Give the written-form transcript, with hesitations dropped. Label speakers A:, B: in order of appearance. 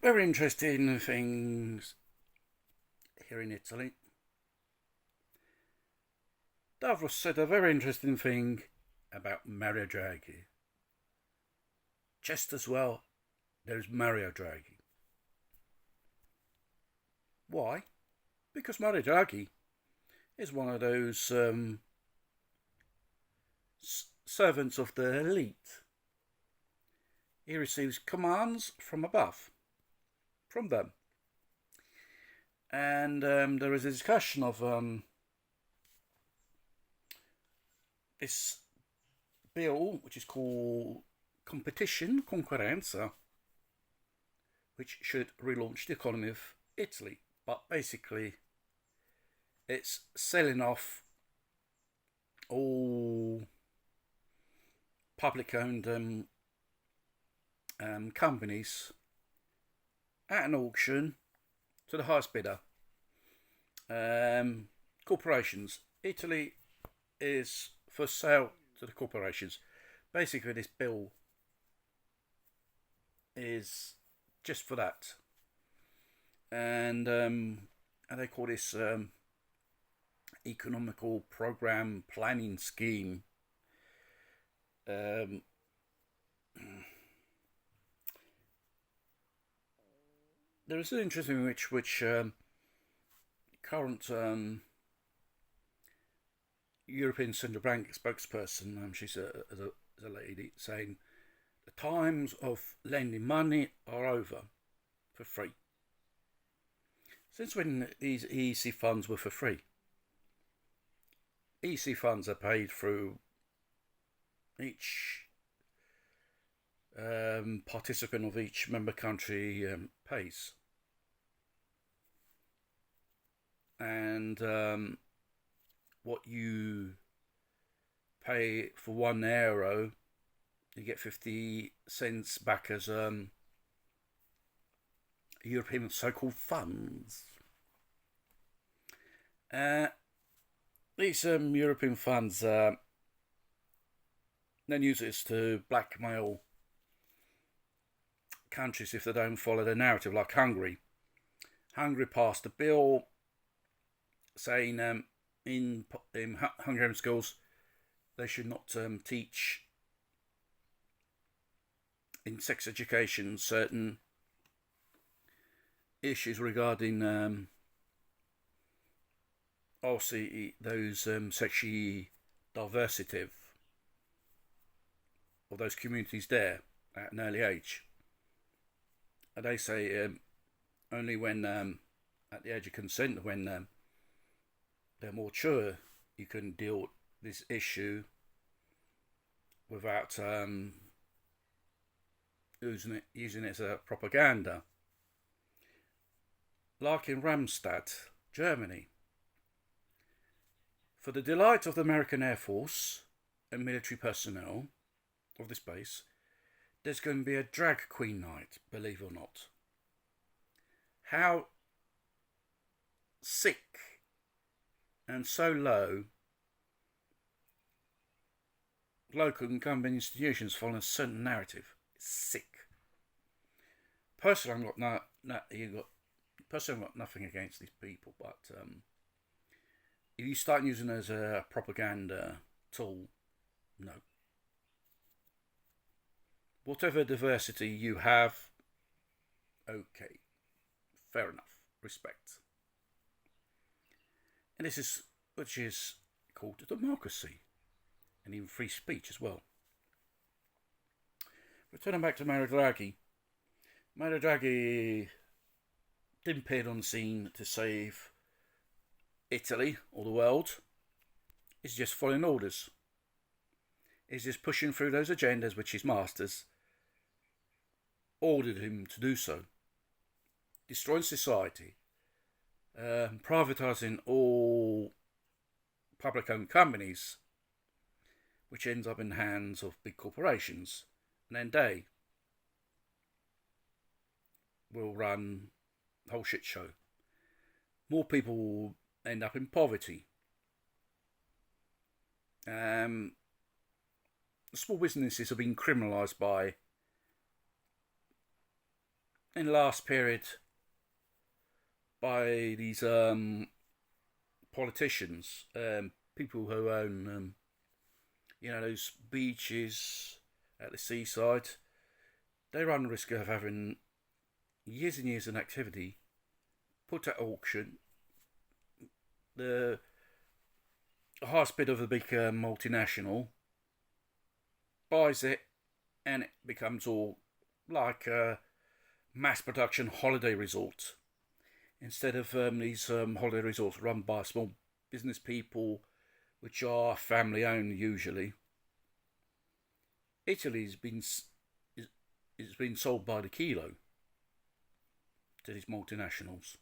A: Very interesting things here in Italy. Davros said a very interesting thing about Mario Draghi. Just as well, there's Mario Draghi. Why? Because Mario Draghi is one of those servants of the elite. He receives commands from above, from them. And there is a discussion of this bill, which is called Competition, Concorrenza, which should relaunch the economy of Italy. But basically, it's selling off all public owned companies at an auction to the highest bidder. Corporations. Italy is for sale to the corporations. Basically, this bill is just for that. And they call this economical program planning scheme. Um, there is an interesting which current European Central Bank spokesperson, she's a lady, saying the times of lending money are over for free. Since when these EC funds were for free? EC funds are paid through each participant of each member country pays. And what you pay for €1, you get 50 cents back as European so-called funds. These European funds then use this to blackmail countries if they don't follow the narrative, like Hungary. Hungary passed a bill saying in Hungarian schools they should not teach in sex education certain issues regarding obviously those sexually diversity of those communities there at an early age. And they say only when at the age of consent, when they're more mature, you can deal with this issue without using it as a propaganda. Like in Ramstadt, Germany. For the delight of the American Air Force and military personnel of this base, there's going to be a drag queen night, believe it or not. How sick and so low local and government institutions follow a certain narrative. It's sick. Personally, I've got nothing against these people, but if you start using it as a propaganda tool, no. Whatever diversity you have, okay, fair enough, respect. And this is which is called democracy, and even free speech as well. Returning back to Mario Draghi. Mario Draghi didn't appear on the scene to save Italy or the world. He's just following orders. He's just pushing through those agendas which his masters ordered him to do so. Destroying society, privatising all public owned companies, which ends up in the hands of big corporations, and then they will run the whole shit show. More people will end up in poverty. Small businesses are being criminalised by in the last period by these politicians, people who own, those beaches at the seaside. They run the risk of having years and years of activity put at auction. The highest bid of a big multinational buys it, and it becomes all like a mass production holiday resort instead of these holiday resorts run by small business people, which are family owned usually. Italy's been sold by the kilo to these multinationals.